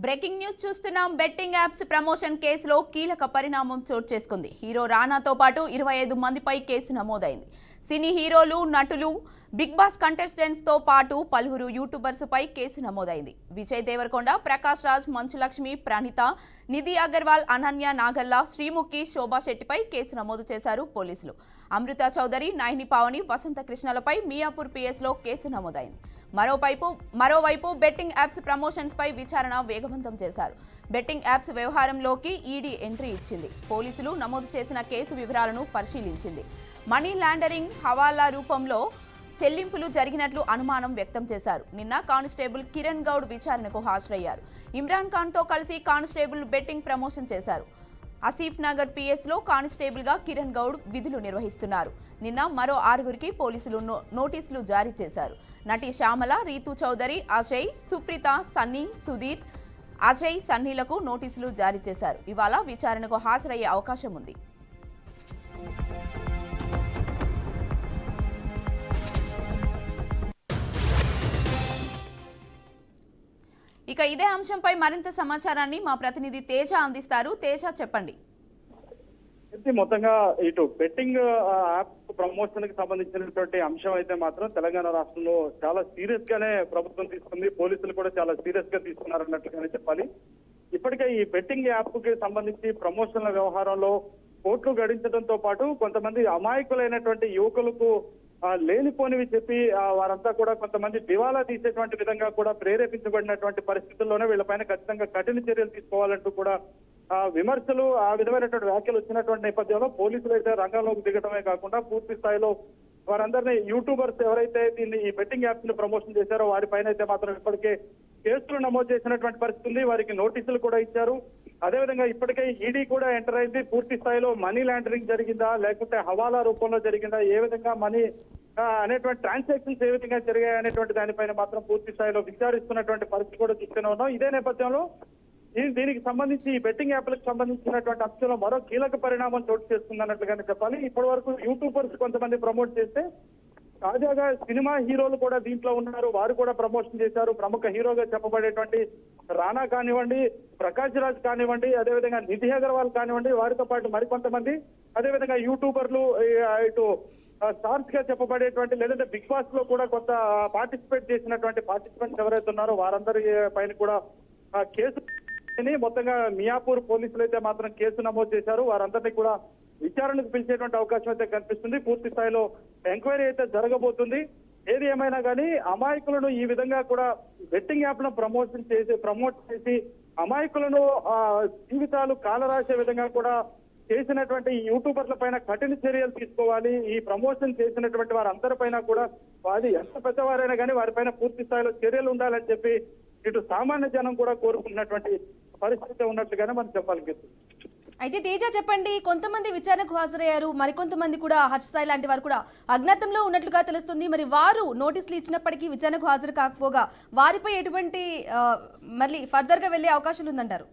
Breaking news చూస్తున్నాం. Betting apps promotion కేసులో కీలక పరిణామం చోటు చేసుకుంది. హీరో రానాతో పాటు 25 మందిపై కేసు నమోదైంది. సినీ హీరోలు, నటులు, బిగ్ బాస్ కంటెస్టెంట్స్ తో పాటు పలువురు యూట్యూబర్స్ పై కేసు నమోదైంది. విజయ్ దేవరకొండ, ప్రకాష్ రాజ్, మంచులక్ష్మి, ప్రణీత, నిధి అగర్వాల్, అనన్య నాగల్లా, శ్రీముఖి, శోభా శెట్టిపై కేసు నమోదు చేశారు పోలీసులు. అమృత చౌదరి, నైని పావని, వసంత కృష్ణలపై మియాపూర్ పిఎస్ లో కేసు నమోదైంది. మరోవైపు బెట్టింగ్ యాప్స్ ప్రమోషన్స్ పై విచారణ వేగవంతం చేశారు. బెట్టింగ్ యాప్స్ వ్యవహారంలోకి ఈడీ ఎంట్రీ ఇచ్చింది. పోలీసులు నమోదు చేసిన కేసు వివరాలను పరిశీలించింది. మనీ లాండరింగ్, హవాలా రూపంలో చెల్లింపులు జరిగినట్లు అనుమానం వ్యక్తం చేశారు. నిన్న కానిస్టేబుల్ కిరణ్ గౌడ్ విచారణకు హాజరయ్యారు. ఇమ్రాన్ ఖాన్ తో కలిసి కానిస్టేబుల్ బెట్టింగ్ ప్రమోషన్ చేశారు. ఆసిఫ్ నగర్ పిఎస్ లో కానిస్టేబుల్ గా కిరణ్ గౌడ్ విధులు నిర్వహిస్తున్నారు. నిన్న మరో 6గురికి పోలీసులు నోటీసులు జారీ చేశారు. నటి శ్యామల, రీతు చౌదరి, అజయ్, సుప్రీత, సన్నీ, సుధీర్, అజయ్, సన్నీలకు నోటీసులు జారీ చేశారు. ఇవాళ విచారణకు హాజరయ్యే అవకాశం ఉంది. ఇక ఇదే అంశంపై మరింత సమాచారాన్ని మా ప్రతినిధి తేజ అందిస్తారు. తేజ, చెప్పండి. మొత్తంగా ఇటు బెట్టింగ్ యాప్ ప్రమోషన్ కి సంబంధించినటువంటి అంశం అయితే మాత్రం తెలంగాణ రాష్ట్రంలో చాలా సీరియస్ గానే ప్రభుత్వం తీసుకుంది. పోలీసులు కూడా చాలా సీరియస్ గా తీసుకున్నారన్నట్లుగానే చెప్పాలి. ఇప్పటికే ఈ బెట్టింగ్ యాప్ కి సంబంధించి ప్రమోషన్ల వ్యవహారంలో కోట్లు గడించడంతో పాటు కొంతమంది అమాయకులైనటువంటి యువకులకు లేనిపోనివి చెప్పి వారంతా కూడా కొంతమంది దివాలా తీసేటువంటి విధంగా కూడా ప్రేరేపించబడినటువంటి పరిస్థితుల్లోనే వీళ్ళపైన ఖచ్చితంగా కఠిన చర్యలు తీసుకోవాలంటూ కూడా విమర్శలు, ఆ విధమైనటువంటి వ్యాఖ్యలు వచ్చినటువంటి నేపథ్యంలో పోలీసులు అయితే రంగంలోకి దిగటమే కాకుండా పూర్తి స్థాయిలో వారందరినీ యూట్యూబర్స్ ఎవరైతే దీన్ని ఈ బెట్టింగ్ యాప్స్ ని ప్రమోషన్ చేశారో వారిపైన అయితే మాత్రం ఇప్పటికే కేసులు నమోదు చేసినటువంటి పరిస్థితి ఉంది. వారికి నోటీసులు కూడా ఇచ్చారు. అదేవిధంగా ఇప్పటికే ఈడీ కూడా ఎంటర్ అయింది. పూర్తి స్థాయిలో మనీ లాండరింగ్ జరిగిందా, లేకుంటే హవాలా రూపంలో జరిగిందా, ఏ విధంగా మనీ అనేటువంటి ట్రాన్సాక్షన్స్ ఏ విధంగా జరిగాయి అనేటువంటి దానిపైన మాత్రం పూర్తి స్థాయిలో విచారిస్తున్నటువంటి పరిస్థితి కూడా చూస్తూనే ఉన్నాం. ఇదే నేపథ్యంలో దీనికి సంబంధించి ఈ బెట్టింగ్ యాప్లకు సంబంధించినటువంటి అంశంలో మరో కీలక పరిణామం చోటు చేస్తుందన్నట్లుగానే చెప్పాలి. ఇప్పటి వరకు యూట్యూబర్స్ కొంతమంది ప్రమోట్ చేస్తే తాజాగా సినిమా హీరోలు కూడా దీంట్లో ఉన్నారు. వారు కూడా ప్రమోషన్ చేశారు. ప్రముఖ హీరోగా చెప్పబడేటువంటి రానా కానివ్వండి, ప్రకాష్ రాజ్ కానివ్వండి, అదేవిధంగా నిధి అగర్వాల్ కానివ్వండి, వారితో పాటు మరికొంతమంది, అదేవిధంగా యూట్యూబర్లు, ఇటు స్టార్స్ గా చెప్పబడేటువంటి లేదంటే బిగ్ బాస్ లో కూడా కొంత పార్టిసిపేట్ చేసినటువంటి పార్టిసిపెంట్స్ ఎవరైతే ఉన్నారో వారందరి పైన కూడా కేసు మొత్తంగా మియాపూర్ పోలీసులు అయితే మాత్రం కేసు నమోదు చేశారు. వారందరినీ కూడా విచారణకు పిలిచేటువంటి అవకాశం అయితే కనిపిస్తుంది. పూర్తి స్థాయిలో ఎంక్వైరీ అయితే జరగబోతుంది. ఏది ఏమైనా కానీ అమాయకులను ఈ విధంగా కూడా బెట్టింగ్ యాప్ ను ప్రమోట్ చేసి అమాయకులను జీవితాలు కాలరాసే విధంగా కూడా చేసినటువంటి యూట్యూబర్ల పైన కఠిన చర్యలు తీసుకోవాలి. ఈ ప్రమోషన్ చేసినటువంటి వారందరిపైన కూడా వారి ఎంత పెద్దవారైనా కానీ వారిపైన పూర్తి స్థాయిలో చర్యలు ఉండాలని చెప్పి ఇటు సామాన్య జనం కూడా కోరుకున్నటువంటి పరిస్థితి ఉన్నట్లుగానే మనం చెప్పాలి. అయితే తేజ, చెప్పండి, కొంతమంది విచారణకు హాజరయ్యారు, మరికొంతమంది కూడా హర్ష్ సాయి లాంటి వారు కూడా అజ్ఞాతంలో ఉన్నట్లుగా తెలుస్తుంది. మరి వారు నోటీసులు ఇచ్చినప్పటికీ విచారణకు హాజరు కాకపోగా వారిపై ఎటువంటి మళ్ళీ ఫర్దర్ గా వెళ్లే అవకాశాలు ఉందంటారు?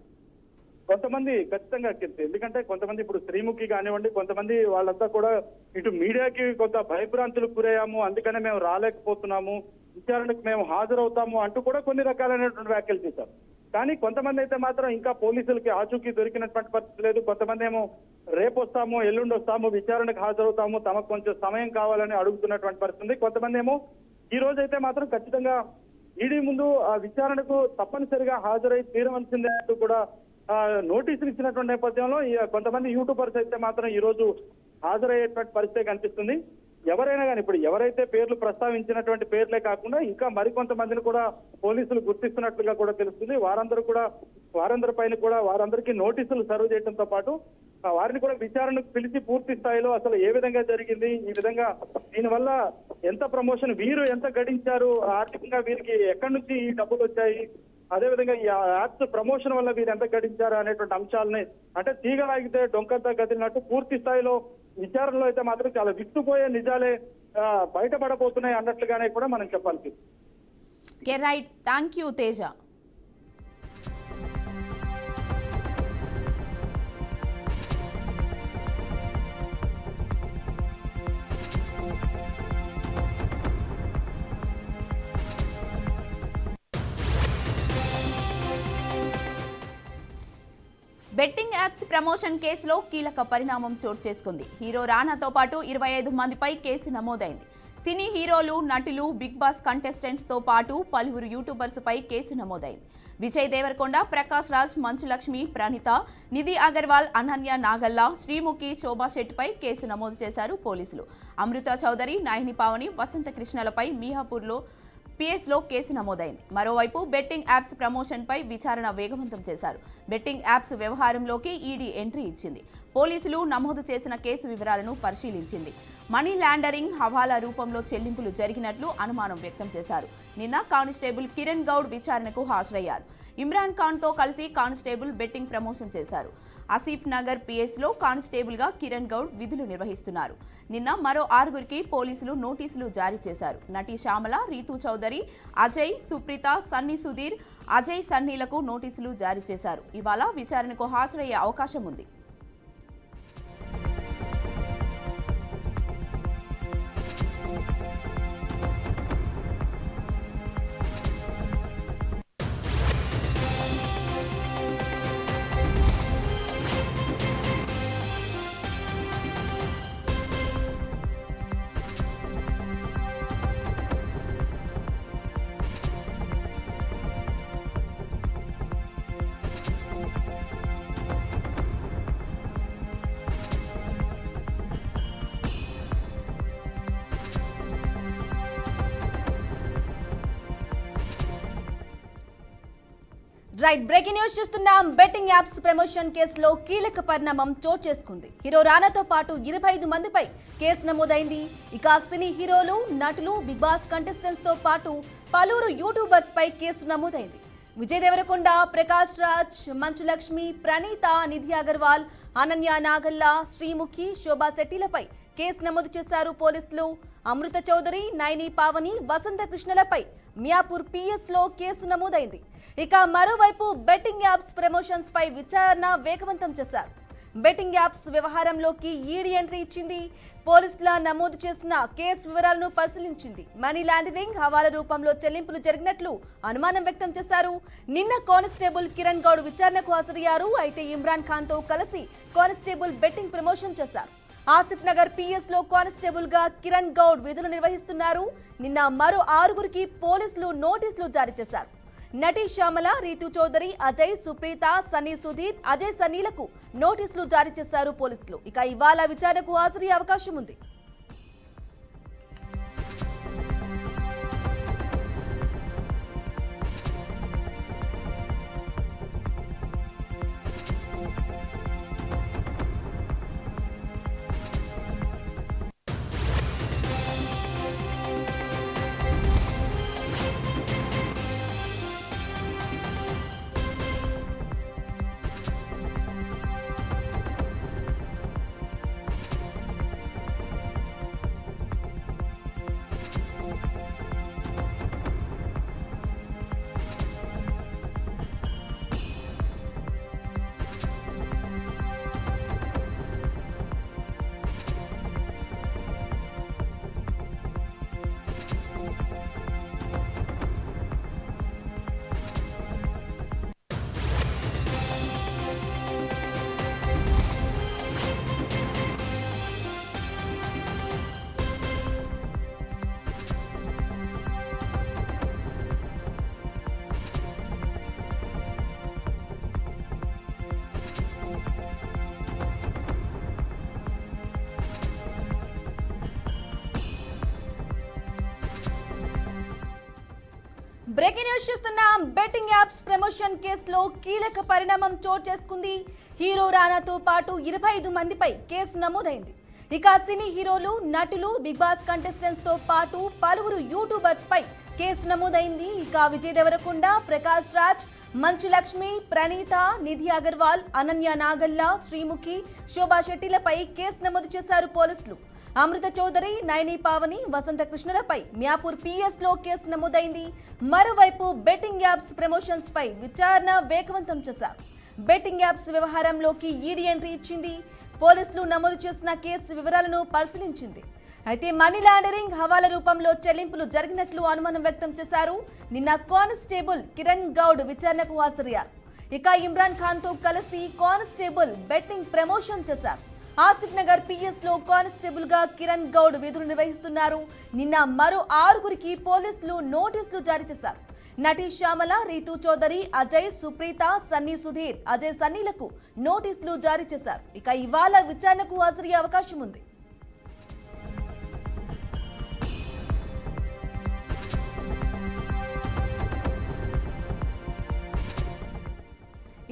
కొంతమంది ఖచ్చితంగా ఎందుకంటే కొంతమంది ఇప్పుడు శ్రీముఖి కానివ్వండి, కొంతమంది వాళ్ళంతా కూడా ఇటు మీడియాకి కొంత భయభ్రాంతులకు గురయ్యాము, అందుకనే మేము రాలేకపోతున్నాము, విచారణకు మేము హాజరవుతాము అంటూ కూడా కొన్ని రకాలైనటువంటి వ్యాఖ్యలు చేశారు. కానీ కొంతమంది అయితే మాత్రం ఇంకా పోలీసులకి ఆచూకీ దొరికినటువంటి పరిస్థితి లేదు. కొంతమంది ఏమో రేపు వస్తాము, ఎల్లుండి వస్తాము, విచారణకు హాజరవుతాము, తమకు కొంచెం సమయం కావాలని అడుగుతున్నటువంటి పరిస్థితి. కొంతమంది ఏమో ఈ రోజు అయితే మాత్రం ఖచ్చితంగా ఈడీ ముందు ఆ విచారణకు తప్పనిసరిగా హాజరై తీరవలసిందే అంటూ కూడా నోటీసులు ఇచ్చినటువంటి నేపథ్యంలో కొంతమంది యూట్యూబర్స్ అయితే మాత్రం ఈ రోజు హాజరయ్యేటువంటి పరిస్థితి కనిపిస్తుంది. ఎవరైనా కానీ ఇప్పుడు ఎవరైతే పేర్లు ప్రస్తావించినటువంటి పేర్లే కాకుండా ఇంకా మరికొంతమందిని కూడా పోలీసులు గుర్తిస్తున్నట్లుగా కూడా తెలుస్తుంది. వారందరి పైన కూడా వారందరికీ నోటీసులు సర్వ్ చేయడంతో పాటు వారిని కూడా విచారణకు పిలిచి పూర్తి స్థాయిలో అసలు ఏ విధంగా జరిగింది, ఈ విధంగా దీనివల్ల ఎంత ప్రమోషన్, వీరు ఎంత గడించారు, ఆర్థికంగా వీరికి ఎక్కడి నుంచి ఈ డబ్బులు వచ్చాయి, అదేవిధంగా ఈ యాప్స్ ప్రమోషన్ వల్ల వీరు ఎంత గడించారు అనేటువంటి అంశాలని అంటే తీగలాగితే డొంకంతా కదిలినట్టు పూర్తి స్థాయిలో విచారణలో అయితే మాత్రం చాలా విస్తుపోయే నిజాలే బయటపడబోతున్నాయి అన్నట్లుగానే కూడా మనం చెప్పాలి. Right, thank you Teja. Betting apps promotion కేసులో కీలక పరిణామం చోటు చేసుకుంది. హీరో రానాతో పాటు 25 మందిపై కేసు నమోదైంది. సినీ హీరోలు, నటులు, బిగ్ బాస్ కంటెస్టెంట్స్ తో పాటు పలువురు యూట్యూబర్స్ పై కేసు నమోదైంది. విజయ్ దేవరకొండ, ప్రకాష్ రాజ్, మంచు లక్ష్మి, ప్రణీత, నిధి అగర్వాల్, అనన్య నాగల్లా, శ్రీముఖి, శోభా శెట్టిపై కేసు నమోదు చేశారు పోలీసులు. అమృత చౌదరి, నయని పావని, వసంత కృష్ణలపై మియాపూర్లో పిఎస్లో కేసు నమోదైంది. మరోవైపు బెట్టింగ్ యాప్స్ ప్రమోషన్ పై విచారణ వేగవంతం చేశారు. బెట్టింగ్ యాప్స్ వ్యవహారంలోకి ఈడీ ఎంట్రీ ఇచ్చింది. పోలీసులు నమోదు చేసిన కేసు వివరాలను పరిశీలించింది. మనీ లాండరింగ్, హవాలా రూపంలో చెల్లింపులు జరిగినట్లు అనుమానం వ్యక్తం చేశారు. నిన్న కానిస్టేబుల్ కిరణ్ గౌడ్ విచారణకు హాజరయ్యారు. ఇమ్రాన్ ఖాన్ తో కలిసి కానిస్టేబుల్ బెట్టింగ్ ప్రమోషన్ చేశారు. ఆసిఫ్ నగర్ పిఎస్లో కానిస్టేబుల్ గా కిరణ్ గౌడ్ విధులు నిర్వహిస్తున్నారు. నిన్న మరో 6గురికి పోలీసులు నోటీసులు జారీ చేశారు. నటి శ్యామల, రీతూ చౌదరి, అజయ్, సుప్రీత, సన్నీ సుధీర్, అజయ్ సన్నీలకు నోటీసులు జారీ చేశారు. ఇవాళ విచారణకు హాజరయ్యే అవకాశం ఉంది. రైట్, బ్రేకింగ్ న్యూస్ చూస్తున్నాం. బెట్టింగ్ యాప్స్ ప్రమోషన్ కేసులో కీలక పరిణామం చోటు చేసుకుంది. హీరో రానాతో పాటు 25 మందిపై కేసు నమోదైంది. ఇక సినీ హీరోలు, నటులు, బిగ్ బాస్ కంటెస్టెంట్స్ తో పాటు పలువురు యూట్యూబర్స్ పై కేసు నమోదైంది. విజయ్ దేవరకొండ, ప్రకాష్ రాజ్, మంచు లక్ష్మి, ప్రణీత, నిధి అగర్వాల్, అనన్య నాగల్లా, శ్రీముఖి, శోభా శెట్టిలపై కేసు నమోదు చేశారు పోలీసులు. అమృత చౌదరి, నయని పావని, వసంత కృష్ణలపై మియాపూర్ పిఎస్ లో కేసు నమోదైంది. ఇక మరోవైపు బెట్టింగ్ యాప్స్ ప్రమోషన్స్ పై విచారణ వేగవంతం చేశారు. బెట్టింగ్ యాప్స్ వ్యవహారంలోకి ఈడీ ఎంట్రీ ఇచ్చింది. పోలీసుల నమోదు చేసిన కేసు వివరాలను పరిశీలించింది. మనీ లాండరింగ్, హవాలా రూపంలో చెల్లింపులు జరిగినట్లు అనుమానం వ్యక్తం చేశారు. నిన్న కానిస్టేబుల్ కిరణ్ గౌడ్ విచారణకు హాజరయ్యారు. అయితే ఇమ్రాన్ ఖాన్ తో కలిసి కానిస్టేబుల్ బెట్టింగ్ ప్రమోషన్ చేశారు. ఆసిఫ్ నగర్ పిఎస్ లో కానిస్టేబుల్ గా కిరణ్ గౌడ్ విధులు నిర్వహిస్తున్నారు. నిన్న మరో 6గురికి పోలీసులు నోటీసులు జారీ చేశారు. నటి శ్యామల, రీతూ చౌదరి, అజయ్, సుప్రీత, సన్నీ సుధీర్, అజయ్ సన్నీలకు నోటీసులు జారీ చేశారు పోలీసులు. ఇక ఇవాళ విచారణకు హాజరయ్యే అవకాశం ఉంది. బ్రేకింగ్ న్యూస్ చూస్తున్నాం. బెట్టింగ్ యాప్స్ ప్రమోషన్ కేసులో కీలక పరిణామం చోటు చేసుకుంది. హీరో రానాతో పాటు 25 మందిపై కేసు నమోదైంది. ఇక సినీ హీరోలు, నటులు, బిగ్ బాస్ కంటెస్టెంట్స్ తో పాటు పలువురు యూట్యూబర్స్ పై కేసు నమోదైంది. ఇక విజయ్ దేవరకొండ, ప్రకాష్ రాజ్, మంచు లక్ష్మి, ప్రణీత, నిధి అగర్వాల్, అనన్య నాగల్లా, శ్రీముఖి, శోభా శెట్టిలపై కేసు నమోదు చేశారు పోలీసులు. అమృత చౌదరి, నయని పావని, వసంత కృష్ణలపై మియాపూర్ పిఎస్ లో కేసు నమోదైంది. మరోవైపు బెట్టింగ్ యాప్స్ ప్రమోషన్స్ పై విచారణ వేగవంతం చేశారు. బెట్టింగ్ యాప్స్ వ్యవహారంలోకి ఈడీ ఎంట్రీ ఇచ్చింది. పోలీసులు నమోదు చేసిన కేసు వివరాలను పరిశీలించింది. అయితే మనీ లాండరింగ్, హవాలా రూపంలో చెల్లింపులు జరిగినట్లు అనుమానం వ్యక్తం చేశారు. నిన్న కానిస్టేబుల్ కిరణ్ గౌడ్ విచారణకు హాజరయ్యారు. ఇక ఇమ్రాన్ ఖాన్ తో కలిసి కానిస్టేబుల్ బెట్టింగ్ ప్రమోషన్ చేశారు. ఆసిఫ్ నగర్ పిఎస్ లో కానిస్టేబుల్ గా కిరణ్ గౌడ్ విధులు నిర్వహిస్తున్నారు. నిన్న మరో 6గురికి పోలీసులు నోటీసులు జారీ చేశారు. నటి శ్యామల, రీతు చౌదరి, అజయ్, సుప్రీత, సన్నీ సుధీర్, అజయ్ సన్నీలకు నోటీసులు జారీ చేశారు. ఇక ఇవాళ విచారణకు హాజరయ్యే అవకాశం ఉంది.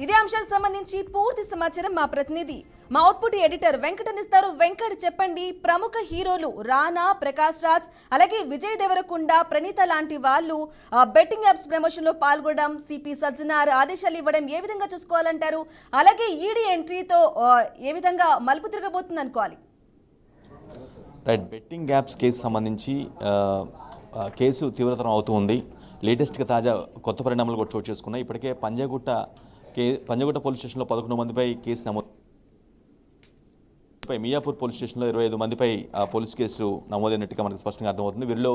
ఇదే అంశానికి సంబంధించి పూర్తి సమాచారం మా ప్రతినిధి, మా అవుట్పుట్ ఎడిటర్ వెంకట్ అందిస్తారు. వెంకట్, చెప్పండి, ప్రముఖ హీరోలు రానా, ప్రకాష్ రాజ్, అలాగే విజయ్ దేవరకొండ, ప్రణీత లాంటి వాళ్ళు బెట్టింగ్ యాప్స్ ప్రమోషన్ లో పాల్గొనడం, సిపి సజ్జనార్ ఆదేశాలు ఇవ్వడం ఏ విధంగా చూసుకోవాలంటారు? అలాగే ఈడీ ఎంట్రీతో ఏ విధంగా మలుపు తిరగబోతుంది అనుకోవాలి? రైట్, బెట్టింగ్ యాప్స్ కేసు సంబంధించి కేసు తీవ్రతరం అవుతూ ఉంది. లేటెస్ట్గా తాజా కొత్త పరిణామాలు కూడా చోటు చేసుకున్నాయి. ఇప్పటికే పంజగుట్ట పోలీస్ స్టేషన్లో 11 మందిపై కేసు నమోదు, మియాపూర్ పోలీస్ స్టేషన్లో 25 మందిపై పోలీస్ కేసు నమోదైనట్టుగా మనకు స్పష్టంగా అర్థమవుతుంది. వీరిలో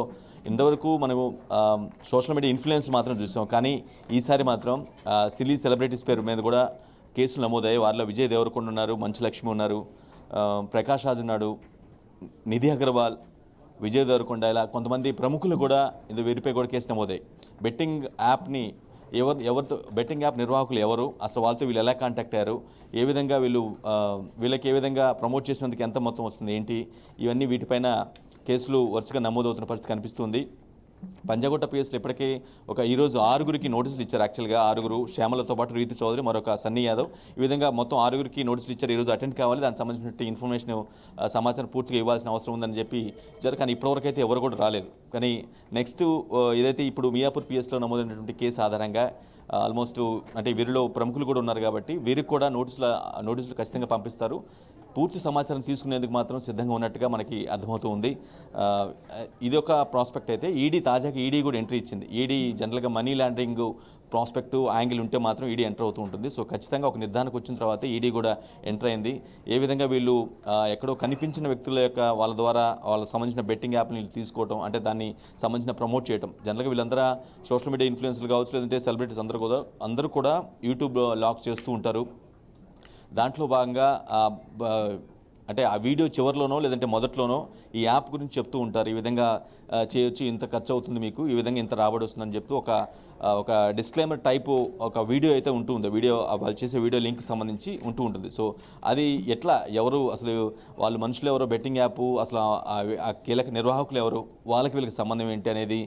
ఇంతవరకు మనము సోషల్ మీడియా ఇన్ఫ్లుయెన్స్ మాత్రం చూసాం, కానీ ఈసారి మాత్రం సిలీ సెలబ్రిటీస్ పేరు మీద కూడా కేసులు నమోదయ్యాయి. వారిలో విజయ్ దేవరకొండ ఉన్నారు, మంచు లక్ష్మి ఉన్నారు, ప్రకాష్ రాజ్ ఉన్నాడు, నిధి అగర్వాల్, విజయ్ దేవరకొండ, ఇలా కొంతమంది ప్రముఖులు కూడా వీరిపై కూడా కేసు నమోదయ్యాయి. బెట్టింగ్ యాప్ని ఎవరితో బెట్టింగ్ యాప్ నిర్వాహకులు ఎవరు, అసలు వాళ్ళతో వీళ్ళు ఎలా కాంటాక్ట్ అయ్యారు, ఏ విధంగా వీళ్ళకి ఏ విధంగా ప్రమోట్ చేసినందుకు ఎంత మొత్తం వస్తుంది ఏంటి, ఇవన్నీ వీటిపైన కేసులు వరుసగా నమోదవుతున్న పరిస్థితి కనిపిస్తుంది. పంజగుట్ట పిఎస్లో ఇప్పటికే ఈరోజు 6గురికి నోటీసులు ఇచ్చారు. యాక్చువల్గా 6గురు, శ్యామలతో పాటు రీతు చౌదరి, మరొక సన్నీ యాదవ్, ఈ విధంగా మొత్తం 6గురికి నోటీసులు ఇచ్చారు. ఈరోజు అటెండ్ కావాలి, దానికి సంబంధించిన ఇన్ఫర్మేషన్ సమాచారం పూర్తిగా ఇవ్వాల్సిన అవసరం ఉందని చెప్పి ఇచ్చారు. కానీ ఇప్పటివరకు అయితే ఎవరు కూడా రాలేదు. కానీ నెక్స్ట్ ఏదైతే ఇప్పుడు మియాపూర్ పిఎస్లో నమోదైనటువంటి కేసు ఆధారంగా ఆల్మోస్ట్ అంటే వీరిలో ప్రముఖులు కూడా ఉన్నారు కాబట్టి వీరికి కూడా నోటీసులు ఖచ్చితంగా పంపిస్తారు. పూర్తి సమాచారం తీసుకునేందుకు మాత్రం సిద్ధంగా ఉన్నట్టుగా మనకి అర్థమవుతూ ఉంది. ఇది ఒక ప్రాస్పెక్ట్ అయితే తాజాగా ఈడీ కూడా ఎంట్రీ ఇచ్చింది. ఈడీ జనరల్గా మనీ లాండరింగ్ ప్రాస్పెక్టు యాంగిల్ ఉంటే మాత్రం ఈడీ ఎంటర్ అవుతూ ఉంటుంది. సో ఖచ్చితంగా ఒక నిర్ధారణకు వచ్చిన తర్వాత ఈడీ కూడా ఎంటర్ అయింది. ఏ విధంగా వీళ్ళు ఎక్కడో కనిపించిన వ్యక్తుల యొక్క వాళ్ళ ద్వారా వాళ్ళకి సంబంధించిన బెట్టింగ్ యాప్ని తీసుకోవడం, అంటే దాన్ని సంబంధించిన ప్రమోట్ చేయడం. జనరల్గా వీళ్ళందరూ సోషల్ మీడియా ఇన్ఫ్లుయెన్సర్లు కావచ్చు, లేదంటే సెలబ్రిటీస్ అందరూ కూడా యూట్యూబ్ లాక్ చేస్తూ ఉంటారు. దాంట్లో భాగంగా అంటే ఆ వీడియో చివరిలోనో లేదంటే మొదట్లోనో ఈ యాప్ గురించి చెప్తూ ఉంటారు. ఈ విధంగా చేయొచ్చు, ఇంత ఖర్చు అవుతుంది మీకు, ఈ విధంగా ఇంత రాబడి వస్తుందని చెప్తూ ఒక డిస్క్లైమర్ టైపు ఒక వీడియో అయితే ఉంటూ ఉంది. వాళ్ళు చేసే వీడియో లింక్ సంబంధించి ఉంటూ ఉంటుంది. సో అది ఎట్లా, ఎవరు అసలు వాళ్ళు మనుషులు ఎవరో, బెట్టింగ్ యాప్ అసలు ఆ కీలక నిర్వాహకులు ఎవరు, వీళ్ళకి సంబంధం ఏంటి అనేది,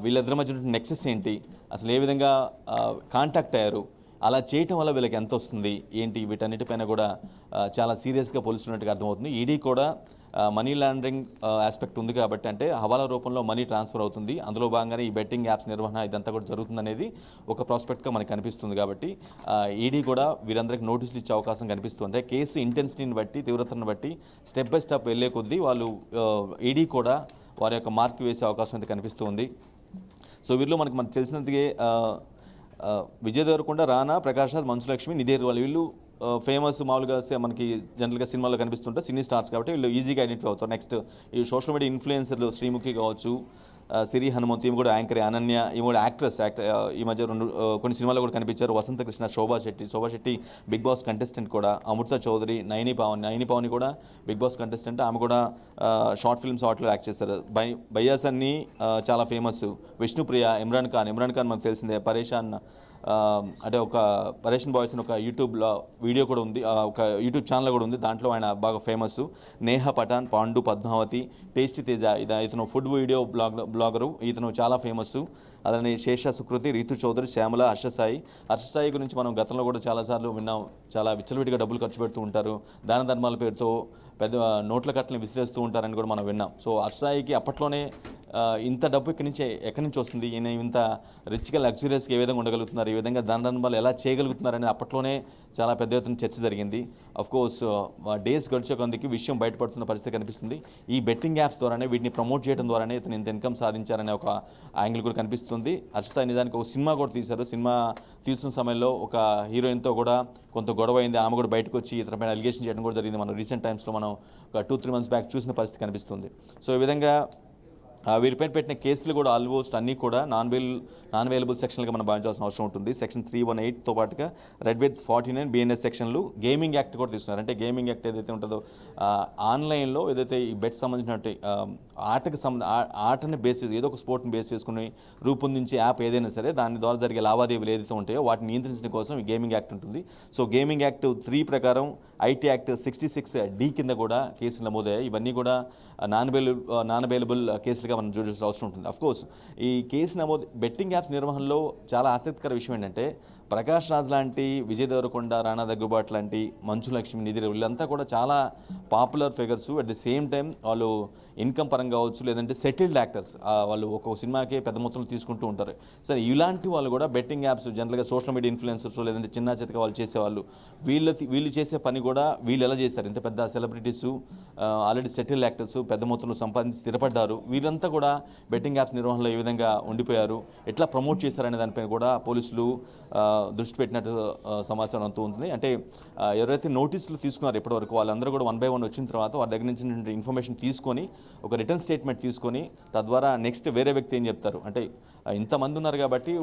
వీళ్ళిద్దరి మధ్య నెక్సెస్ ఏంటి, అసలు ఏ విధంగా కాంటాక్ట్ అయ్యారు, అలా చేయటం వల్ల వీళ్ళకి ఎంత వస్తుంది ఏంటి, వీటన్నిటిపైన కూడా చాలా సీరియస్గా పోలుస్తున్నట్టుగా అర్థమవుతుంది. ఈడీ కూడా మనీ లాండరింగ్ ఆస్పెక్ట్ ఉంది కాబట్టి, అంటే హవాలా రూపంలో మనీ ట్రాన్స్ఫర్ అవుతుంది, అందులో భాగంగానే ఈ బెట్టింగ్ యాప్స్ నిర్వహణ ఇదంతా కూడా జరుగుతుందనేది ఒక ప్రాస్పెక్ట్గా మనకు కనిపిస్తుంది. కాబట్టి ఈడీ కూడా వీరందరికీ నోటీసులు ఇచ్చే అవకాశం కనిపిస్తుంది. అంటే కేసు ఇంటెన్సిటీని బట్టి, తీవ్రతను బట్టి స్టెప్ బై స్టెప్ వెళ్ళే కొద్దీ వాళ్ళు ఈడీ కూడా వారి యొక్క మార్క్ వేసే అవకాశం అయితే కనిపిస్తుంది. సో వీరిలో మనకు తెలిసినందుకే విజయ్ దేవరకొండ, రానా, ప్రకాష్ రాజ్, మంచు లక్ష్మి, నిధి అగర్వాల్ వీళ్ళు ఫేమస్ మామూలుగా మనకి జనరల్గా సినిమాలో కనిపిస్తుంటారు, సినీ స్టార్స్ కాబట్టి వీళ్ళు ఈజీగా ఐడెంటిఫై అవుతారు. నెక్స్ట్ ఈ సోషల్ మీడియా ఇన్ఫ్లుయెన్సర్లు శ్రీముఖి కావచ్చు, సిరి హనుమంత్, ఈమె కూడా యాంకర్, అనన్య, ఈమె కూడా యాక్ట్రెస్, ఈ మధ్య కొన్ని సినిమాల్లో కూడా కనిపించారు. వసంత Krishna, Shobha Shetty big boss contestant కూడా, అమృత చౌదరి, నయని పావని కూడా బిగ్ బాస్ కంటెస్టెంట్, ఆమె కూడా షార్ట్ ఫిల్మ్స్ వాటిలో యాక్ట్ చేస్తారు. బయ్యాస్ అన్ని చాలా ఫేమస్, విష్ణుప్రియ, ఇమ్రాన్ ఖాన్ మనకు తెలిసిందే, అంటే ఒక పరేషన్ బాయ్స్ అని ఒక యూట్యూబ్లో వీడియో కూడా ఉంది, ఒక యూట్యూబ్ ఛానల్ కూడా ఉంది, దాంట్లో ఆయన బాగా ఫేమస్. నేహ పఠాన్, పాండు, పద్మావతి, టేస్టీ తేజ, ఇతను ఫుడ్ వీడియో బ్లాగరు, ఇతను చాలా ఫేమస్. అలానే శేష సుకృతి, రీతు చౌదరి, శ్యామల, హర్షసాయి గురించి మనం గతంలో కూడా చాలాసార్లు విన్నాం. చాలా విచ్చలవిడిగా డబ్బులు ఖర్చు పెడుతూ ఉంటారు, దాన ధర్మాల పేరుతో పెద్ద నోట్ల కట్టలను విసిరేస్తూ ఉంటారని కూడా మనం విన్నాం. సో హర్షసాయికి అప్పట్లోనే ఇంత డబ్బు ఎక్కడి నుంచి వస్తుంది, ఈయన ఇంత రిచ్గా లగ్జరియస్గా ఏ విధంగా ఉండగలుగుతున్నారు, ఈ విధంగా ధనధర్మాలు ఎలా చేయగలుగుతున్నారని అప్పట్లోనే చాలా పెద్ద ఎత్తున చర్చ జరిగింది. అఫ్కోర్స్ డేస్ గడిచే కొందికి విషయం బయటపడుతున్న పరిస్థితి కనిపిస్తుంది. ఈ బెట్టింగ్ యాప్స్ ద్వారానే, వీటిని ప్రమోట్ చేయడం ద్వారానే ఇతను ఇంత ఇన్కమ్ సాధించారనే ఒక యాంగిల్ కూడా కనిపిస్తుంది. హర్షసాయి నిజానికి ఒక సినిమా కూడా తీశారు. సినిమా తీస్తున్న సమయంలో ఒక హీరోయిన్తో కూడా కొంత గొడవ అయింది, ఆమె కూడా బయటకు వచ్చి ఇతని పైన అలిగేషన్ చేయడం కూడా జరిగింది. మనం రీసెంట్ టైమ్స్లో మనం ఒక 2-3 months బ్యాక్ చూసిన పరిస్థితి కనిపిస్తుంది. సో ఈ విధంగా వీరిపైన పెట్టిన కేసులు కూడా ఆల్మోస్ట్ అన్నీ కూడా నాన్ అవైలబుల్ సెక్షన్లుగా మనం భావించాల్సిన అవసరం ఉంటుంది. సెక్షన్ 318తో పాటుగా రెడ్ విత్ 49 బిఎన్ఎస్ సెక్షన్లు, గేమింగ్ యాక్ట్ కూడా తీసుకున్నారు. అంటే గేమింగ్ యాక్ట్ ఏదైతే ఉంటుందో ఆన్లైన్లో ఏదైతే ఈ బెట్ సంబంధించినట్టు ఆటని బేస్ చేసి ఏదో ఒక స్పోర్ట్ని బేస్ చేసుకుని రూపొందించే యాప్ ఏదైనా సరే దాని ద్వారా జరిగే లావాదేవీలు ఏదైతే ఉంటాయో వాటిని నియంత్రించడం కోసం ఈ గేమింగ్ యాక్ట్ ఉంటుంది. సో గేమింగ్ యాక్ట్ 3 ప్రకారం ఐటీ యాక్ట్ 66D కింద కూడా కేసులు నమోదయ్యాయి. ఇవన్నీ కూడా నాన్ అవైలబుల్ కేసులుగా మనం చూడాల్సిన అవసరం ఉంటుంది. అఫ్కోర్స్ ఈ కేసు నమోదు బెట్టింగ్ యాప్స్ నిర్వహణలో చాలా ఆసక్తికర విషయం ఏంటంటే ప్రకాష్ రాజ్ లాంటి, విజయ్ దేవరకొండ, రాణా దగ్గుబాట్ లాంటి, మంచు లక్ష్మి, నిధి వీళ్ళంతా కూడా చాలా popular figures. At the same time వాళ్ళు ఇన్కమ్ పరంగా కావచ్చు, లేదంటే సెటిల్డ్ యాక్టర్స్, వాళ్ళు ఒక్కొక్క సినిమాకే పెద్ద మొత్తంలో తీసుకుంటూ ఉంటారు. సరే ఇలాంటి వాళ్ళు కూడా బెట్టింగ్ యాప్స్ జనరల్గా సోషల్ మీడియా ఇన్ఫ్లుయెన్సర్స్ లేదంటే చిన్న చితక వాళ్ళు చేసేవాళ్ళు, వీళ్ళు చేసే పని కూడా వీళ్ళు ఎలా చేశారు, ఇంత పెద్ద సెలబ్రిటీస్, ఆల్రెడీ సెటిల్డ్ యాక్టర్స్ పెద్ద మొత్తంలో సంపాదించి స్థిరపడ్డారు, వీళ్ళంతా కూడా బెట్టింగ్ యాప్స్ నిర్వహణలో ఏ విధంగా ఉండిపోయారు, ఎట్లా ప్రమోట్ చేశారనే దానిపైన కూడా పోలీసులు దృష్టి పెట్టినట్టు సమాచారం అంతూ ఉంటుంది. అంటే ఎవరైతే నోటీసులు తీసుకున్నారో ఇప్పటివరకు వాళ్ళందరూ కూడా 1 by 1 వచ్చిన తర్వాత వారి దగ్గర నుంచి ఇన్ఫర్మేషన్ తీసుకొని ఒక రిటర్న్ స్టేట్మెంట్ తీసుకొని తద్వారా నెక్స్ట్ వేరే వ్యక్తి ఏం చెప్తారు అంటే ఇంతమంది ఉన్నారు కాబట్టి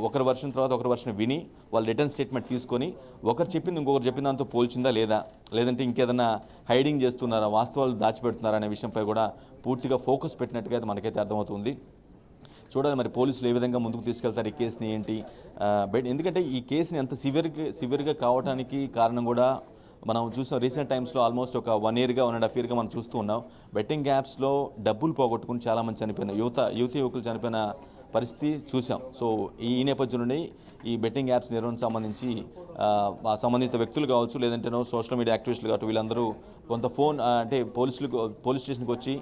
ఒకరి వర్షన్ తర్వాత ఒకరి వర్షన్ విని వాళ్ళు రిటర్న్ స్టేట్మెంట్ తీసుకొని ఒకరు చెప్పింది ఇంకొకరు చెప్పిన దాంతో పోల్చిందా లేదా, లేదంటే ఇంకేదైనా హైడింగ్ చేస్తున్నారా, వాస్తవాలు దాచిపెడుతున్నారా అనే విషయంపై కూడా పూర్తిగా ఫోకస్ పెట్టినట్టుగా అయితే మనకైతే అర్థమవుతుంది. చూడాలి మరి పోలీసులు ఏ విధంగా ముందుకు తీసుకెళ్తారు ఈ కేసుని ఏంటి. ఎందుకంటే ఈ కేసుని ఎంత సివియర్గా కావడానికి కారణం కూడా మనం చూసాం. రీసెంట్ టైమ్స్లో ఆల్మోస్ట్ ఒక 1 yearగా 1.5 yearగా మనం చూస్తూ ఉన్నాం. బెట్టింగ్ యాప్స్లో డబ్బులు పోగొట్టుకుని చాలామంది చనిపోయిన యువకులు చనిపోయిన పరిస్థితి చూసాం. సో ఈ నేపథ్యంలోనే ఈ బెట్టింగ్ యాప్స్ నిర్వహణకు సంబంధించి సంబంధిత వ్యక్తులు కావచ్చు, లేదంటే సోషల్ మీడియా యాక్టివిస్టులు కావచ్చు, వీళ్ళందరూ కొంత అంటే పోలీస్ స్టేషన్కి వచ్చి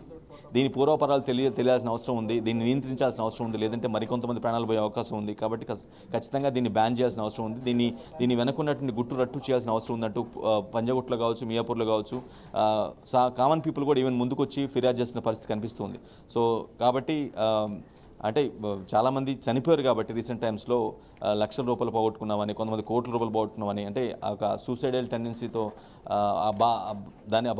దీని పూర్వపరాలు తెలియాల్సిన అవసరం ఉంది, దీన్ని నియంత్రించాల్సిన అవసరం ఉంది, లేదంటే మరికొంతమంది ప్రాణాలు పోయే అవకాశం ఉంది. కాబట్టి ఖచ్చితంగా దీన్ని బ్యాన్ చేయాల్సిన అవసరం ఉంది, దీన్ని వెనుకున్నటువంటి గుట్టు రట్టు చేయాల్సిన అవసరం ఉందంటూ పంజగుట్లో కావచ్చు, మియాపూర్లో కావచ్చు కామన్ పీపుల్ కూడా ఈవెన్ ముందుకు వచ్చి ఫిర్యాదు చేస్తున్న పరిస్థితి కనిపిస్తుంది. సో కాబట్టి అంటే చాలామంది చనిపోయారు కాబట్టి రీసెంట్ టైమ్స్లో లక్షల రూపాయలు పోగొట్టుకున్నామని, కొంతమంది కోట్ల రూపాయలు పోగొట్టుకున్నామని, అంటే ఒక సూసైడల్ టెండెన్సీతో ఆ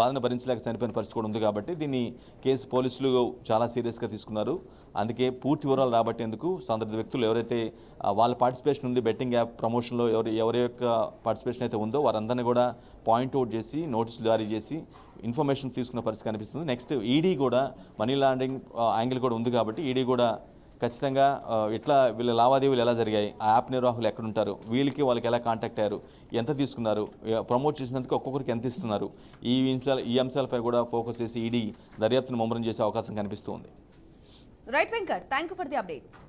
బాధను భరించలేక చనిపోయిన పరిస్థితి కూడా ఉంది. కాబట్టి దీన్ని కేసు పోలీసులు చాలా సీరియస్గా తీసుకున్నారు. అందుకే పూర్తి వివరాలు రాబట్టేందుకు సందర్భ వ్యక్తులు ఎవరైతే వాళ్ళ పార్టిసిపేషన్ ఉంది బెట్టింగ్ యాప్ ప్రమోషన్లో ఎవరి యొక్క పార్టిసిపేషన్ అయితే ఉందో వారందరినీ కూడా పాయింట్ అవుట్ చేసి నోటీసులు జారీ చేసి ఇన్ఫర్మేషన్ తీసుకున్న పరిస్థితి కనిపిస్తుంది. నెక్స్ట్ ఈడీ కూడా మనీ లాండరింగ్ యాంగిల్ కూడా ఉంది కాబట్టి ఈడీ కూడా ఖచ్చితంగా ఎట్లా వీళ్ళ లావాదేవీలు ఎలా జరిగాయి, ఆ యాప్ నిర్వాహకులు ఎక్కడుంటారు, వాళ్ళకి ఎలా కాంటాక్ట్ అయ్యారు, ఎంత తీసుకున్నారు, ప్రమోట్ చేసినందుకు ఒక్కొక్కరికి ఎంత ఇస్తున్నారు, ఈ అంశాలపై కూడా ఫోకస్ చేసి ఈడీ దర్యాప్తును ముమ్మరం చేసే అవకాశం కనిపిస్తుంది. Right Venkat, thank you for the updates.